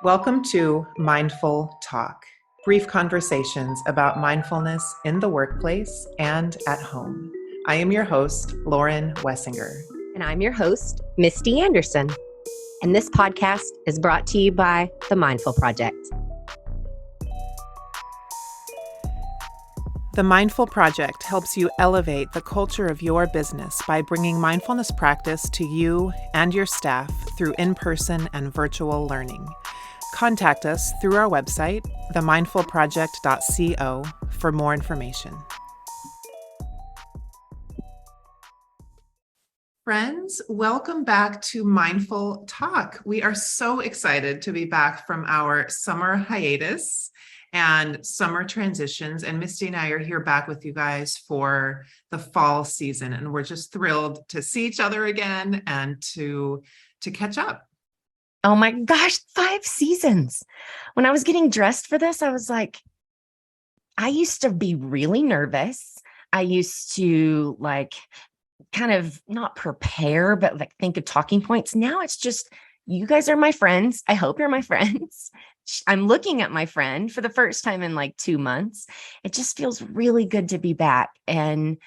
Welcome to Mindful Talk, brief conversations about mindfulness in the workplace and at home. I am your host, Lauren Wessinger. And I'm your host, Misti Anderson. And this podcast is brought to you by the Mindful Project. The Mindful Project helps you elevate the culture of your business by bringing mindfulness practice to you and your staff through in-person and virtual learning. Contact us through our website, themindfulproject.co, for more information. Friends, welcome back to Mindful Talk. We are so excited to be back from our summer hiatus and summer transitions. And Misti and I are here back with you guys for the fall season. And we're just thrilled to see each other again and to catch up. Oh my gosh, 5 seasons. When I was getting dressed for this, I was like, I used to be really nervous. I used to kind of not prepare, but think of talking points. Now it's just, you guys are my friends. I hope you're my friends. I'm looking at my friend for the first time in 2 months. It just feels really good to be back. And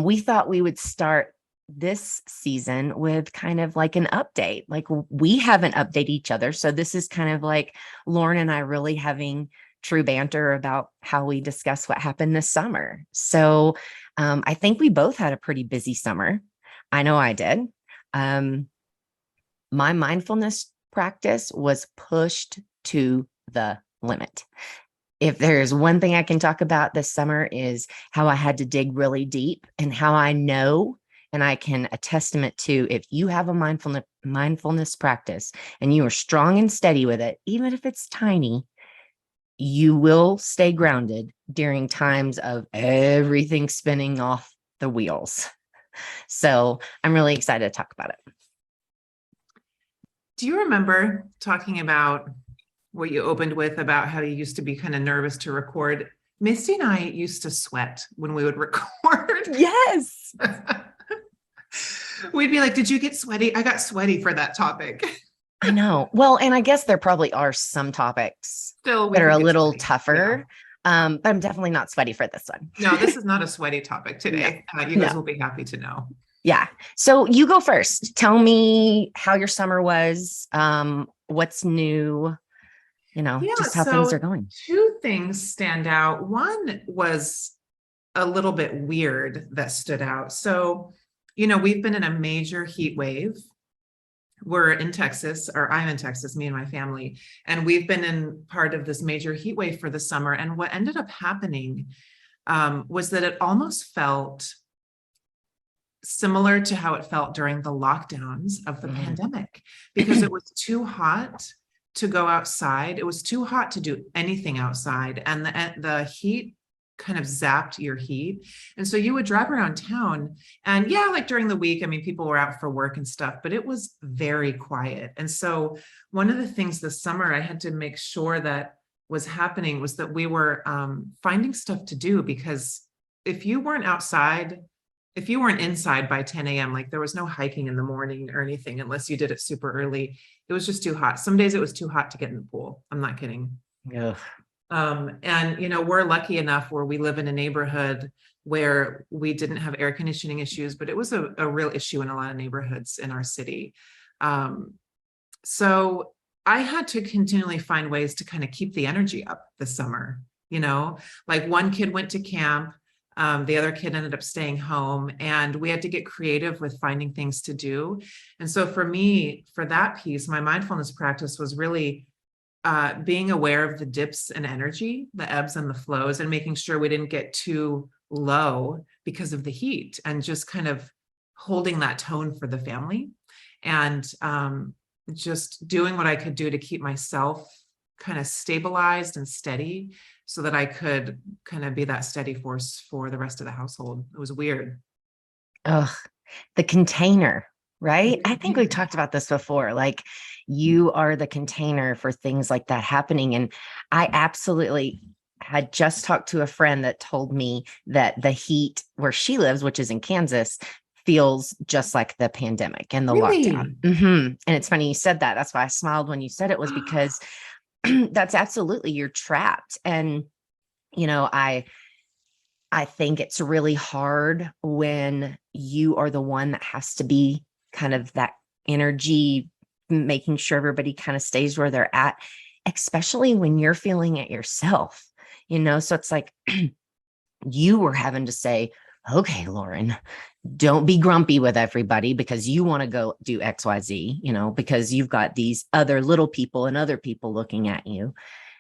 we thought we would start this season with kind of an update. We haven't updated each other. So this is kind of like Lauren and I really having true banter about how we discuss what happened this summer. So I think we both had a pretty busy summer. I know I did. My mindfulness practice was pushed to the limit. If there's one thing I can talk about this summer is how I had to dig really deep, and how I know, and I can a testament to, if you have a mindfulness practice and you are strong and steady with it, even if it's tiny, you will stay grounded during times of everything spinning off the wheels. So I'm really excited to talk about it. Do you remember talking about what you opened with about how you used to be kind of nervous to record? Misti and I used to sweat when we would record. Yes. We'd be like, did you get sweaty? I got sweaty for that topic. I know. Well, and I guess there probably are some topics Still, that are a little sweaty. tougher, but I'm definitely not sweaty for this one. No, this is not a sweaty topic today. No. You guys will be happy to know. Yeah. So you go first. Tell me how your summer was. What's new? Just how things are going. 2 things stand out. One was a little bit weird that stood out. So, we've been in a major heat wave. We're in Texas, or I'm in Texas, me and my family, and we've been in part of this major heat wave for the summer. And what ended up happening was that it almost felt similar to how it felt during the lockdowns of the pandemic, because it was too hot to go outside. It was too hot to do anything outside. And the heat kind of zapped your heat. And so you would drive around town, and during the week, people were out for work and stuff, but it was very quiet. And so one of the things this summer I had to make sure that was happening was that we were finding stuff to do, because if you weren't inside by 10 a.m., there was no hiking in the morning or anything unless you did it super early. It was just too hot. Some days it was too hot to get in the pool. I'm not kidding. Yeah. And we're lucky enough where we live in a neighborhood where we didn't have air conditioning issues, but it was a real issue in a lot of neighborhoods in our city. So I had to continually find ways to kind of keep the energy up this summer. One kid went to camp. The other kid ended up staying home, and we had to get creative with finding things to do. And so for me, for that piece, my mindfulness practice was really being aware of the dips in energy, the ebbs and the flows, and making sure we didn't get too low because of the heat, and just kind of holding that tone for the family, and just doing what I could do to keep myself kind of stabilized and steady, so that I could kind of be that steady force for the rest of the household. It was weird. Oh, the container, right? I think we talked about this before. You are the container for things like that happening. And I absolutely had just talked to a friend that told me that the heat where she lives, which is in Kansas, feels just like the pandemic and the Really? lockdown. Mm-hmm. And it's funny you said that. That's why I smiled when you said it, was because that's absolutely, you're trapped. And, you know, I think it's really hard when you are the one that has to be kind of that energy, making sure everybody kind of stays where they're at, especially when you're feeling it yourself, you know? So it's like you were having to say, okay, Lauren, don't be grumpy with everybody because you want to go do XYZ, you know, because you've got these other little people and other people looking at you.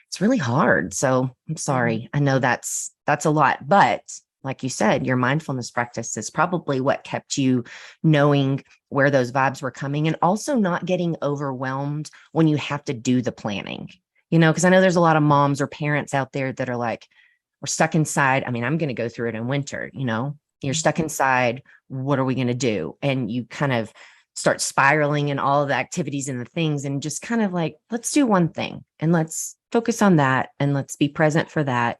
It's really hard. So I'm Mhm. sorry. I know that's a lot, but like you said, your mindfulness practice is probably what kept you knowing where those vibes were coming and also not getting overwhelmed when you have to do the planning. You know, because I know there's a lot of moms or parents out there that are like, we're stuck inside. I mean, I'm going to go through it in winter, you know, you're stuck inside. What are we going to do? And you kind of start spiraling in all of the activities and the things and just kind of like, let's do one thing and let's focus on that and let's be present for that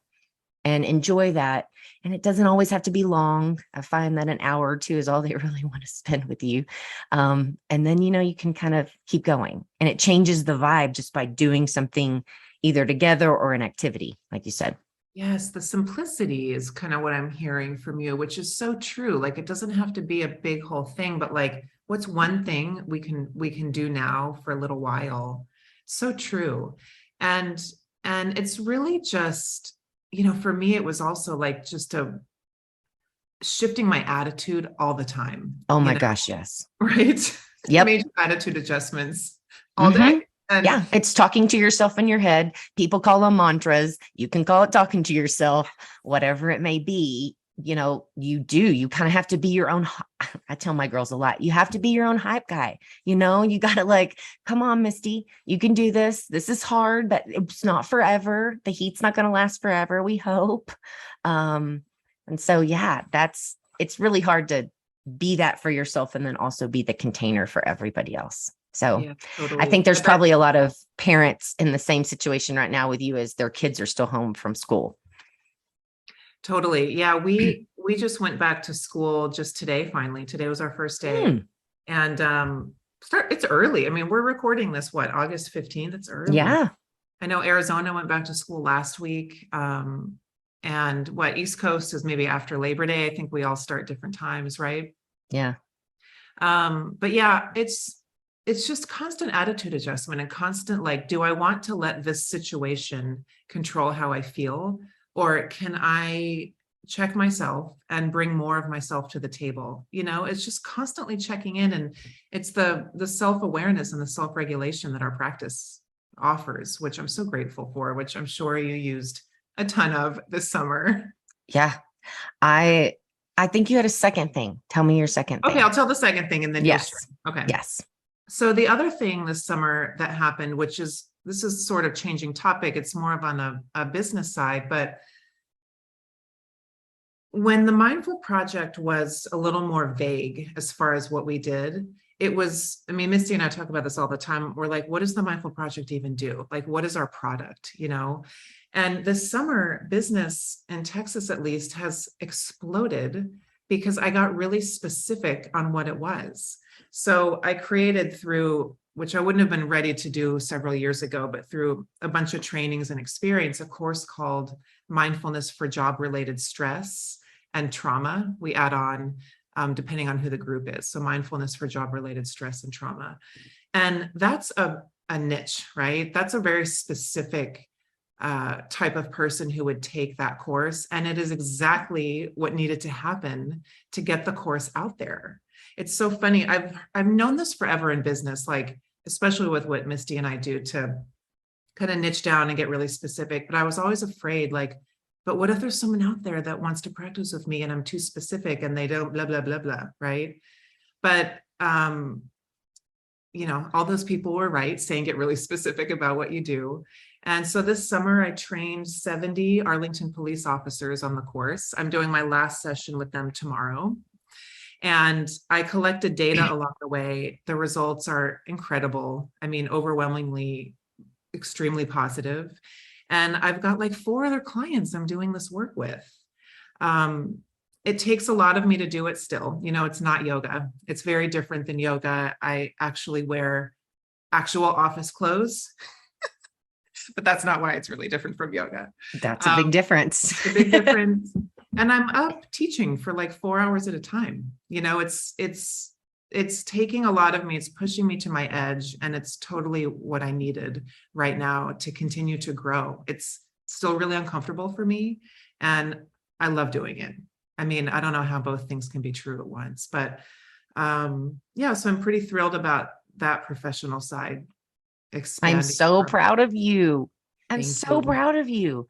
and enjoy that. And it doesn't always have to be long. I find that an hour or two is all they really want to spend with you. And then, you know, you can kind of keep going and it changes the vibe just by doing something either together or an activity, like you said. Yes, the simplicity is kind of what I'm hearing from you, which is so true. Like it doesn't have to be a big whole thing, but like what's one thing we can do now for a little while? So true. And and it's really just, for me, it was also like just a shifting my attitude all the time, Oh my gosh, yes. right? Yep. Major attitude adjustments all day. Hmm. And Yeah, it's talking to yourself in your head. People call them mantras. You can call it talking to yourself, whatever it may be. You know, you kind of have to be your own. I tell my girls a lot, you have to be your own hype guy. You know, you got to like, come on, Misty, you can do this. This is hard, but it's not forever. The heat's not going to last forever, we hope. Um, and so, yeah, it's really hard to be that for yourself and then also be the container for everybody else. So, yeah, I think totally. there's I bet probably a lot of parents in the same situation right now with you as their kids are still home from school. totally. Yeah, we just went back to school just today, finally. Today was our first day. Hmm. And it's early. I mean, we're recording this what, August 15th? It's early. Yeah. I know Arizona went back to school last week. And what East Coast is maybe after Labor Day. I think we all start different times, right? Yeah. But yeah, it's just constant attitude adjustment and constant like, do I want to let this situation control how I feel? Or can I check myself and bring more of myself to the table? It's just constantly checking in, and it's the self-awareness and the self-regulation that our practice offers, which I'm so grateful for, which I'm sure you used a ton of this summer. Yeah. I I think you had a second thing. Tell me your second Okay, thing. I'll tell the second thing and then you'll share. Yes. Okay. Yes. So the other thing this summer that happened, which is this is sort of changing topic, it's more of on a business side, but when the Mindful Project was a little more vague as far as what we did, it was, I mean, Misty and I talk about this all the time. We're like, what does the Mindful Project even do? Like, what is our product? And this summer, business in Texas, at least, has exploded because I got really specific on what it was. So I created through, which I wouldn't have been ready to do several years ago, but through a bunch of trainings and experience, a course called Mindfulness for Job-Related Stress and Trauma. We add on depending on who the group is. So mindfulness for job-related stress and trauma. And that's a niche, right? That's a very specific type of person who would take that course. And it is exactly what needed to happen to get the course out there. It's so funny. I've known this forever in business, like especially with what Misty and I do to kind of niche down and get really specific. But I was always afraid, like, but what if there's someone out there that wants to practice with me and I'm too specific and they don't blah, blah, blah, blah, right? But all those people were right, saying get really specific about what you do. And so this summer I trained 70 Arlington police officers on the course. I'm doing my last session with them tomorrow. And I collected data along the way. The results are incredible. I mean, overwhelmingly, extremely positive. And I've got like 4 other clients I'm doing this work with. It takes a lot of me to do it still. It's not yoga. It's very different than yoga. I actually wear actual office clothes. but that's not why it's really different from yoga. That's a big difference. It's a big difference. And I'm up teaching for like 4 hours at a time. You know, it's taking a lot of me. It's pushing me to my edge, and it's totally what I needed right now to continue to grow. It's still really uncomfortable for me, and I love doing it. I mean, I don't know how both things can be true at once, but yeah, so I'm pretty thrilled about that professional side I'm expanding. so proud of you. I'm Thank so you. proud of you.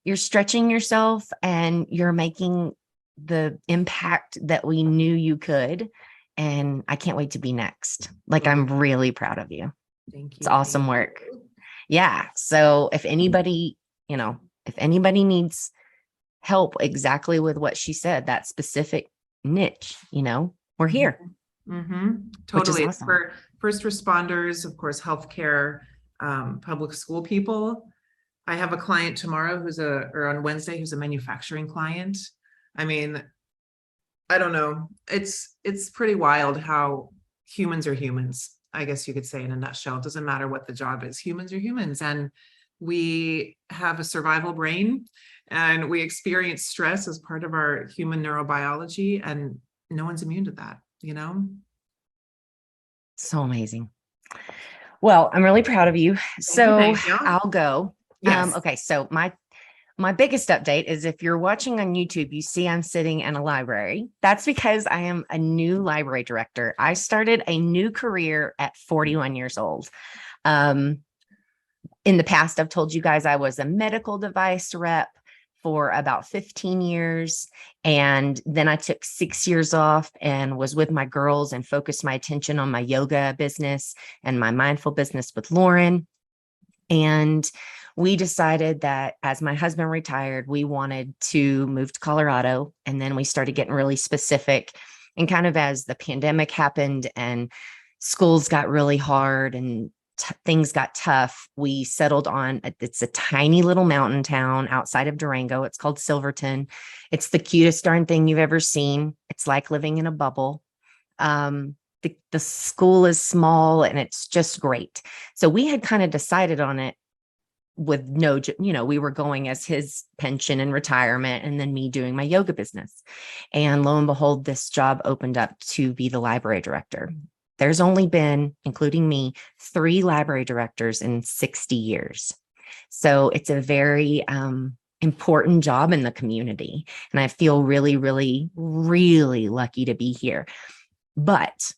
You're stretching yourself and you're making the impact that we knew you could. And I can't wait to be next. Like, I'm really proud of you. Thank It's you. awesome Thank work. you. Yeah. So if anybody, if anybody needs help exactly with what she said, that specific niche, we're here, which is Totally. It's awesome. for first responders, of course, healthcare, public school people. I have a client tomorrow or on Wednesday, who's a manufacturing client. I mean, I don't know. It's pretty wild how humans are humans, I guess you could say in a nutshell. It doesn't matter what the job is. Humans are humans, and we have a survival brain, and we experience stress as part of our human neurobiology, and no one's immune to that, you know? So amazing. Well, I'm really proud of you. So Thank you. I'll go. Yes. Okay. So my biggest update is, if you're watching on YouTube, you see I'm sitting in a library. That's because I am a new library director. I started a new career at 41 years old. In the past, I've told you guys I was a medical device rep for about 15 years. And then I took 6 years off and was with my girls and focused my attention on my yoga business and my mindful business with Lauren. And we decided that as my husband retired, we wanted to move to Colorado. And then we started getting really specific. And kind of as the pandemic happened and schools got really hard and things got tough, we settled on it's a tiny little mountain town outside of Durango. It's called Silverton. It's the cutest darn thing you've ever seen. It's like living in a bubble. The school is small and it's just great. So we had kind of decided on it with we were going as his pension and retirement, and then me doing my yoga business. And lo and behold, this job opened up to be the library director. There's only been, including me, 3 library directors in 60 years. So it's a very important job in the community. And I feel really, really, really lucky to be here. But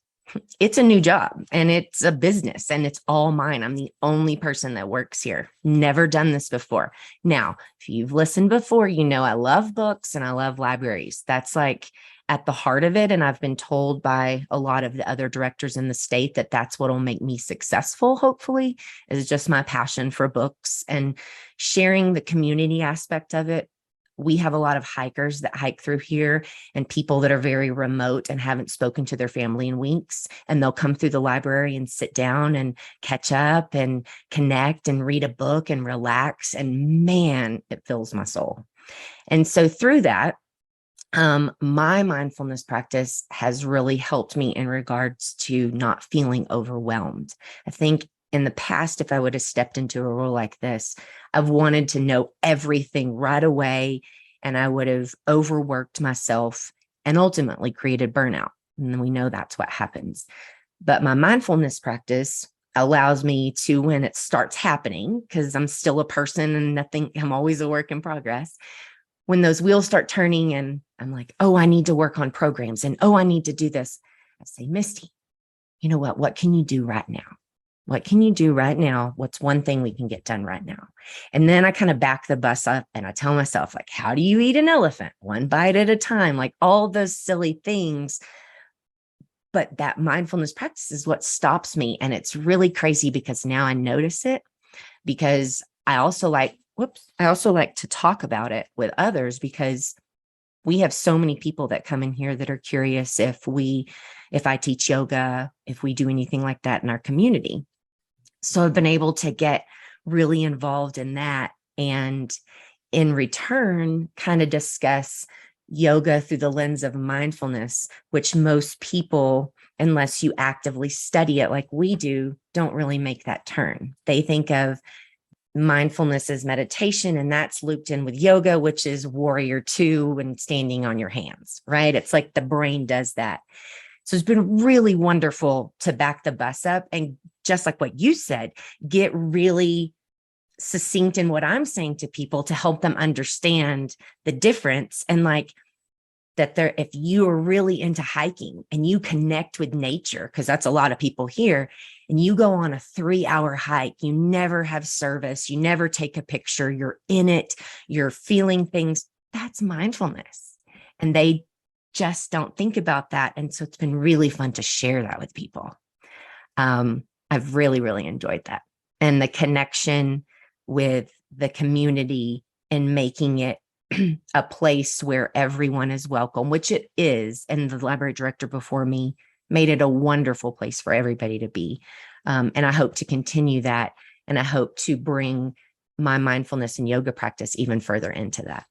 it's a new job and it's a business and it's all mine. I'm the only person that works here. Never done this before. Now, if you've listened before, I love books and I love libraries. That's like at the heart of it. And I've been told by a lot of the other directors in the state that that's what will make me successful, hopefully, is just my passion for books and sharing the community aspect of it. We have a lot of hikers that hike through here and people that are very remote and haven't spoken to their family in weeks. And they'll come through the library and sit down and catch up and connect and read a book and relax. And man, it fills my soul. And so through that, my mindfulness practice has really helped me in regards to not feeling overwhelmed. I think in the past, if I would have stepped into a role like this, I've wanted to know everything right away, and I would have overworked myself and ultimately created burnout. And we know that's what happens. But my mindfulness practice allows me to, when it starts happening, because I'm still a person and I'm always a work in progress. When those wheels start turning and I'm like, oh, I need to work on programs and, oh, I need to do this, I say, Misty, you know what can you do right now? What can you do right now? What's one thing we can get done right now? And then I kind of back the bus up and I tell myself, like, how do you eat an elephant? One bite at a time, like all those silly things. But that mindfulness practice is what stops me. And it's really crazy because now I notice it, because I also like to talk about it with others, because we have so many people that come in here that are curious if I teach yoga, if we do anything like that in our community. So I've been able to get really involved in that, and in return, kind of discuss yoga through the lens of mindfulness, which most people, unless you actively study it like we do, don't really make that turn. They think of mindfulness is meditation, and that's looped in with yoga, which is warrior two and standing on your hands, right? It's like the brain does that. So it's been really wonderful to back the bus up and, just like what you said, get really succinct in what I'm saying to people to help them understand the difference. And like that there, if you are really into hiking and you connect with nature, because that's a lot of people here, and you go on a 3-hour hike, you never have service, you never take a picture, you're in it, you're feeling things, that's mindfulness. And they just don't think about that. And so it's been really fun to share that with people. I've really, really enjoyed that. And the connection with the community and making it a place where everyone is welcome, which it is. And the library director before me made it a wonderful place for everybody to be. And I hope to continue that. And I hope to bring my mindfulness and yoga practice even further into that.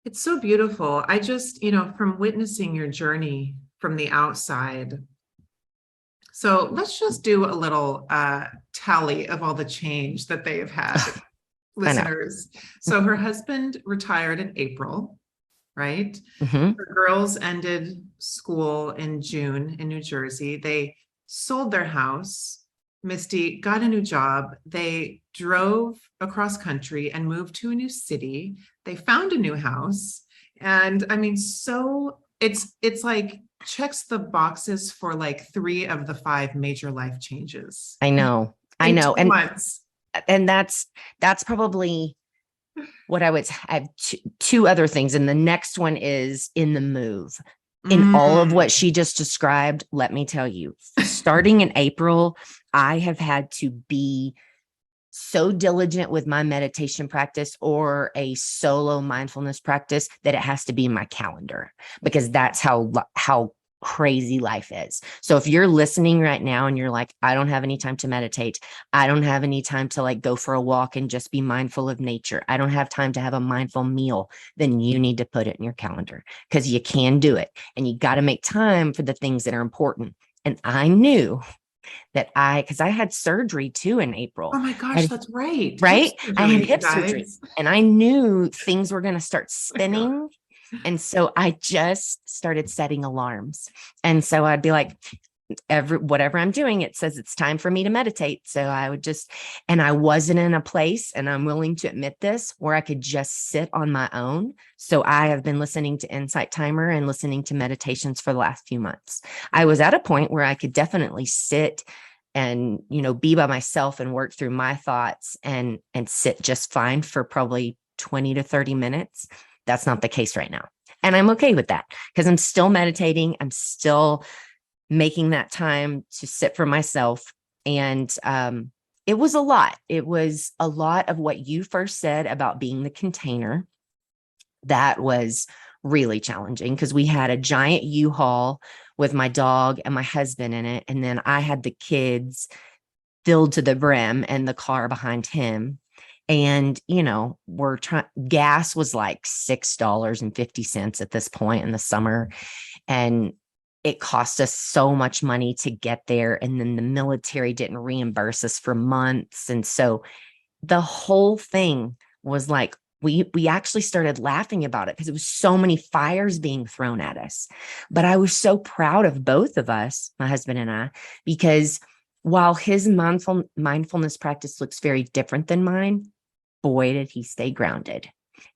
It's so beautiful. I just, from witnessing your journey from the outside. So let's just do a little tally of all the change that they have had, listeners. So her husband retired in April, right? Mm-hmm. Her girls ended school in June in New Jersey. They sold their house. Misti got a new job. They drove across country and moved to a new city. They found a new house. And I mean, so it's like checks the boxes for like 3 of the 5 major life changes. I know. In And 2 months. And that's probably what I have 2 other things. And the next one is in the move. In all of what she just described, let me tell you, starting in April, I have had to be so diligent with my meditation practice or a solo mindfulness practice that it has to be in my calendar, because that's how crazy life is. So if you're listening right now and you're like, I don't have any time to meditate, I don't have any time to like go for a walk and just be mindful of nature, I don't have time to have a mindful meal, then you need to put it in your calendar, because you can do it. And you got to make time for the things that are important. And I knew that because I had surgery too in April. Oh my gosh, that's right. Right? I had hip guys. surgery, and I knew things were going to start spinning. And so I just started setting alarms. And so I'd be like, whatever I'm doing, it says it's time for me to meditate. So I would and I wasn't in a place, and I'm willing to admit this, where I could just sit on my own. So I have been listening to Insight Timer and listening to meditations for the last few months. I was at a point where I could definitely sit and, be by myself and work through my thoughts and sit just fine for probably 20 to 30 minutes. That's not the case right now. And I'm okay with that, because I'm still meditating. I'm still making that time to sit for myself. And it was a lot. It was a lot of what you first said about being the container. That was really challenging, because we had a giant U-Haul with my dog and my husband in it. And then I had the kids filled to the brim and the car behind him. And, gas was like $6.50 at this point in the summer. And it cost us so much money to get there. And then the military didn't reimburse us for months. And so the whole thing was like, we actually started laughing about it, because it was so many fires being thrown at us. But I was so proud of both of us, my husband and I, because while his mindfulness practice looks very different than mine, boy, did he stay grounded.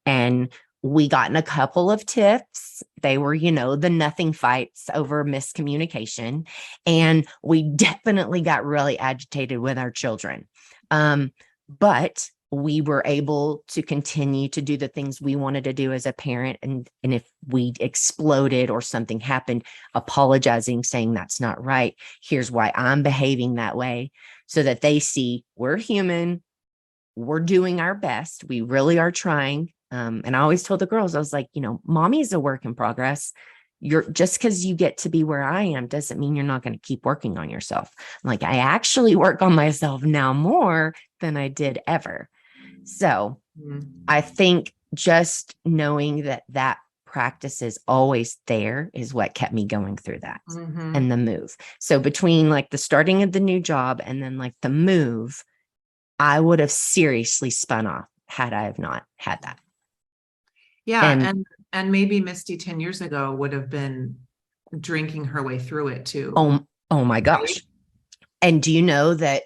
And we got in a couple of tiffs. They were, the nothing fights over miscommunication. And we definitely got really agitated with our children. But we were able to continue to do the things we wanted to do as a parent. And if we exploded or something happened, apologizing, saying that's not right. Here's why I'm behaving that way, so that they see we're human. We're doing our best. We really are trying. And I always told the girls, I was like, mommy is a work in progress. You're just, because you get to be where I am doesn't mean you're not going to keep working on yourself. Like, I actually work on myself now more than I did ever. So I think just knowing that practice is always there is what kept me going through that and the move. So between like the starting of the new job and then like the move, I would have seriously spun off had I have not had that. Yeah, And and maybe Misty 10 years ago would have been drinking her way through it too. oh my Right? gosh. And do you know that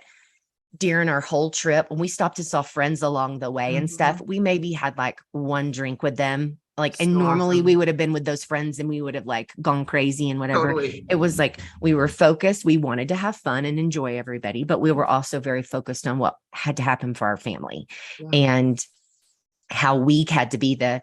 during our whole trip, when we stopped and saw friends along the way and stuff, Mhm. we maybe had like one drink with them. Like, and So normally we awesome. would have been with those friends and we would have like gone crazy and whatever. Totally. It was like we were focused. We wanted to have fun and enjoy everybody, but we were also very focused on what had to happen for our family Yeah. and how we had to be the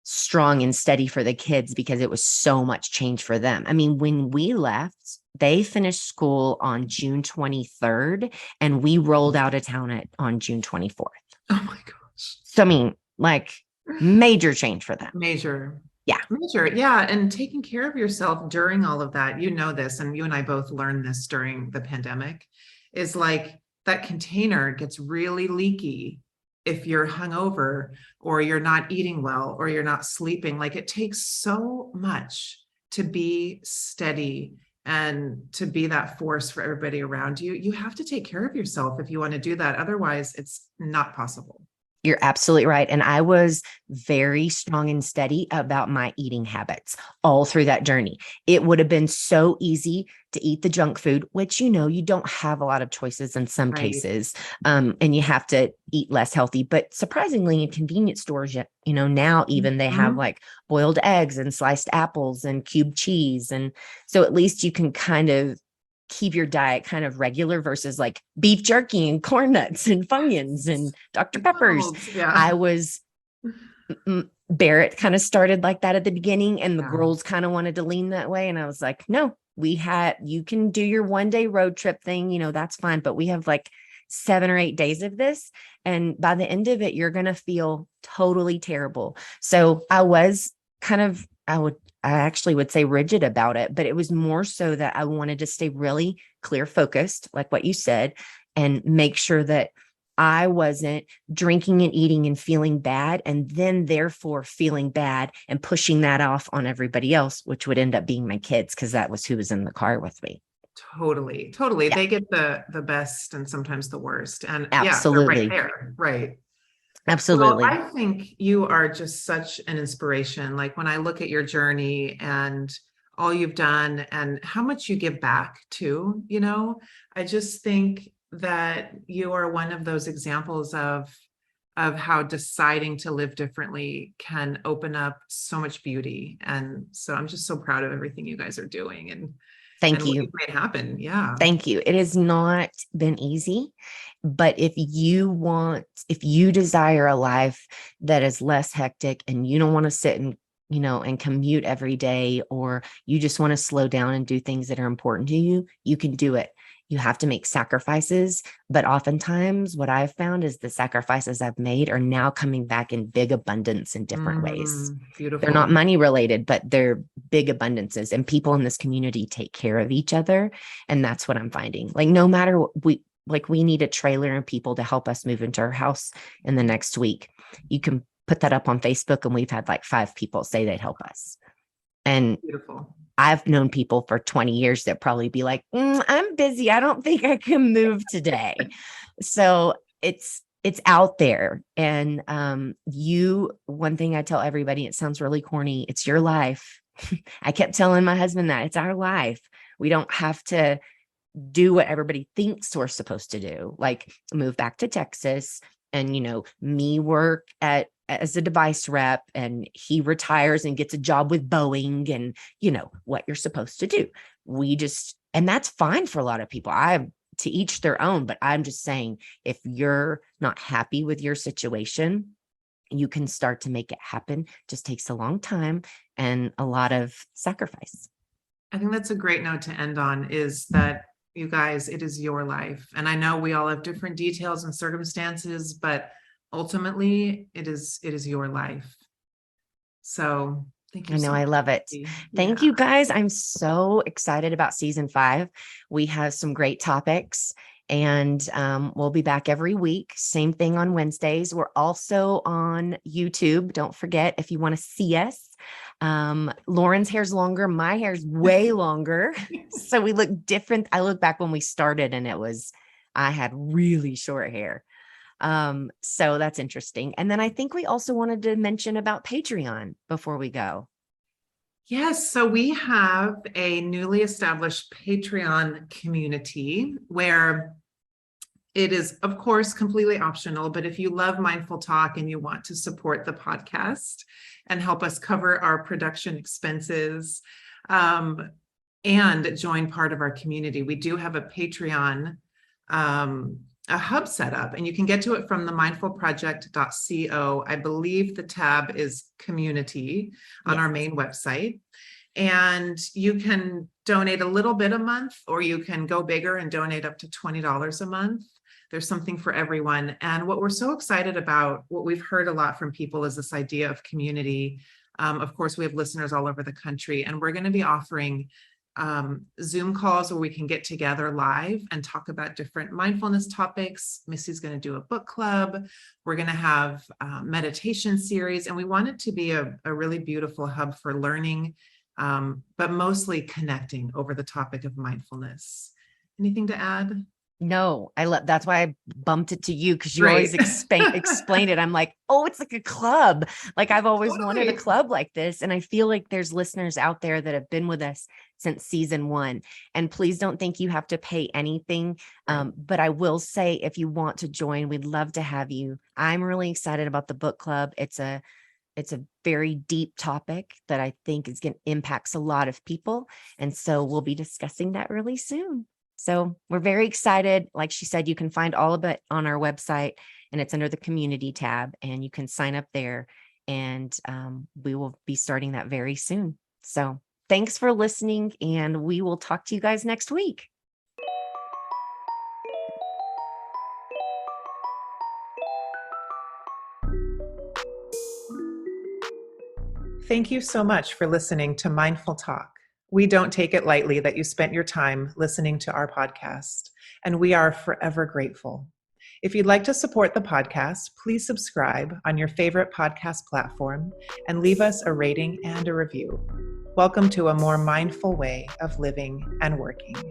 strong and steady for the kids because it was so much change for them. I mean, when we left, they finished school on June 23rd and we rolled out of town on June 24th. Oh my gosh. So, I mean, like major change for them. Major. Yeah. Major. Yeah. And taking care of yourself during all of that, you know this, and you and I both learned this during the pandemic, is like that container gets really leaky if you're hungover or you're not eating well or you're not sleeping. Like it takes so much to be steady and to be that force for everybody around you. You have to take care of yourself if you want to do that. Otherwise, it's not possible. You're absolutely right. And I was very strong and steady about my eating habits all through that journey. It would have been so easy to eat the junk food, which, you know, you don't have a lot of choices in some Right. cases. And you have to eat less healthy. But surprisingly, in convenience stores, you know, now even they have Mhm. like boiled eggs and sliced apples and cubed cheese. And so at least you can kind of keep your diet kind of regular versus like beef jerky and corn nuts and Funyuns and Dr. Peppers. McDonald's, yeah. I was Barrett kind of started like that at the beginning, and the Yeah. girls kind of wanted to lean that way. And I was like, no, you can do your 1 day road trip thing, you know, that's fine. But we have like 7 or 8 days of this. And by the end of it, you're going to feel totally terrible. So I was kind of, I actually would say rigid about it, but it was more so that I wanted to stay really clear focused, like what you said, and make sure that I wasn't drinking and eating and feeling bad, and then therefore feeling bad and pushing that off on everybody else, which would end up being my kids because that was who was in the car with me. Totally, totally. Yeah, They get the best and sometimes the worst. And yeah, they're right absolutely. there. Right. Well, Absolutely. I think you are just such an inspiration. Like when I look at your journey and all you've done and how much you give back too, you know, I just think that you are one of those examples of how deciding to live differently can open up so much beauty. And so I'm just so proud of everything you guys are doing and Thank what you. you've made happen. Yeah. Thank you. It has not been easy, but if you desire a life that is less hectic and you don't want to sit and, you know, and commute every day, or you just want to slow down and do things that are important to you, you can do it. You have to make sacrifices, but oftentimes what I've found is the sacrifices I've made are now coming back in big abundance in different ways. They're not Beautiful. money related, but they're big abundances, and people in this community take care of each other. And that's what I'm finding. Like, no matter what we need a trailer and people to help us move into our house in the next week. You can put that up on Facebook, and we've had like 5 people say they'd help us. And Beautiful. I've known people for 20 years that probably be like, I'm busy. I don't think I can move today. So it's out there. And one thing I tell everybody, it sounds really corny, it's your life. I kept telling my husband that it's our life. We don't have to do what everybody thinks we're supposed to do, like move back to Texas and, you know, me work as a device rep, and he retires and gets a job with Boeing, and, you know, what you're supposed to do. And that's fine for a lot of people. To each their own, but I'm just saying, if you're not happy with your situation, you can start to make it happen. It just takes a long time and a lot of sacrifice. I think that's a great note to end on, is that you guys, it is your life. And I know we all have different details and circumstances, but ultimately it is your life. So thank you I know, so I much. love it. Thank Yeah. you guys. I'm so excited about season 5. We have some great topics, and we'll be back every week. Same thing on Wednesdays. We're also on YouTube. Don't forget, if you want to see us. Lauren's hair's longer. My hair's way longer. So we look different. I look back when we started and it was I had really short hair. So that's interesting. And then I think we also wanted to mention about Patreon before we go. Yes, so we have a newly established Patreon community where it is, of course, completely optional, but if you love Mindful Talk and you want to support the podcast and help us cover our production expenses, and join part of our community, we do have a Patreon, a hub set up, and you can get to it from the mindfulproject.co. I believe the tab is community on our main website. And you can donate a little bit a month, or you can go bigger and donate up to $20 a month. There's something for everyone. And what we're so excited about, what we've heard a lot from people, is this idea of community. Of course, we have listeners all over the country, and we're going to be offering Zoom calls where we can get together live and talk about different mindfulness topics. Misti's going to do a book club. We're going to have meditation series, and we want it to be a really beautiful hub for learning, but mostly connecting over the topic of mindfulness. Anything to add? No, that's why I bumped it to you, because you always explain it. I'm like, oh, it's like a club. Like I've always wanted a club like this. And I feel like there's listeners out there that have been with us since season 1. And please don't think you have to pay anything. But I will say, if you want to join, we'd love to have you. I'm really excited about the book club. It's a very deep topic that I think impacts a lot of people. And so we'll be discussing that really soon. So we're very excited. Like she said, you can find all of it on our website, and it's under the community tab, and you can sign up there, and we will be starting that very soon. So thanks for listening, and we will talk to you guys next week. Thank you so much for listening to Mindful Talk. We don't take it lightly that you spent your time listening to our podcast, and we are forever grateful. If you'd like to support the podcast, please subscribe on your favorite podcast platform and leave us a rating and a review. Welcome to a more mindful way of living and working.